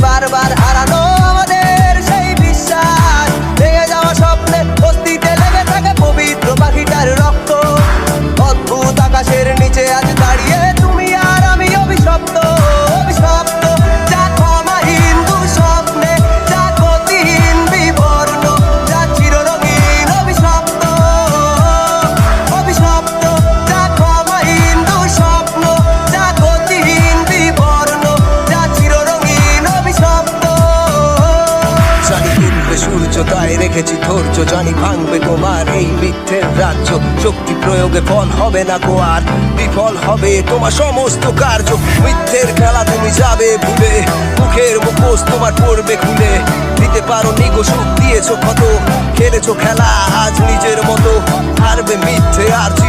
বারবার হারানো আমাদের সেই বিশ্বাস, ভেঙে যাওয়া স্বপ্নে বস্তিতে লেগে থাকে পবিত্র পাখিটার রক্ত। অদ্ভুত আকাশের নিচে আজ দাঁড়িয়ে তুমি আর আমি অভিশপ্ত, অভিশপ্ত। যা ক্ষমাহীন দুঃস্বপ্নে, যা গতিহীন বিবর্ণ, যা চিররঙিন অভিশপ্ত, অভিশপ্ত। যা ক্ষমাহীন দুঃস্বপ্ন, যা গতিহীন বিবর্ণ, যা চিররঙিন অভিশপ্ত। জানি উঠবে সূর্য, তাই রেখেছি ধৈর্য। জানি ভাঙবে তোমার এই মিথ্যের রাজ্য, শক্তি প্রয়োগে ফল হবে না কো আর, বিফল হবে তোমার সমস্ত কার্য। মিথ্যের খেলা তুমি যাবে ভুলে, মুখের মুখোশ তোমার পড়বে খুলে। দিতে পারো নিগো সুখ, দিয়েছো ক্ষত, খেলেছো খেলা আজ নিজের মতো। হারবে মিথ্যে আর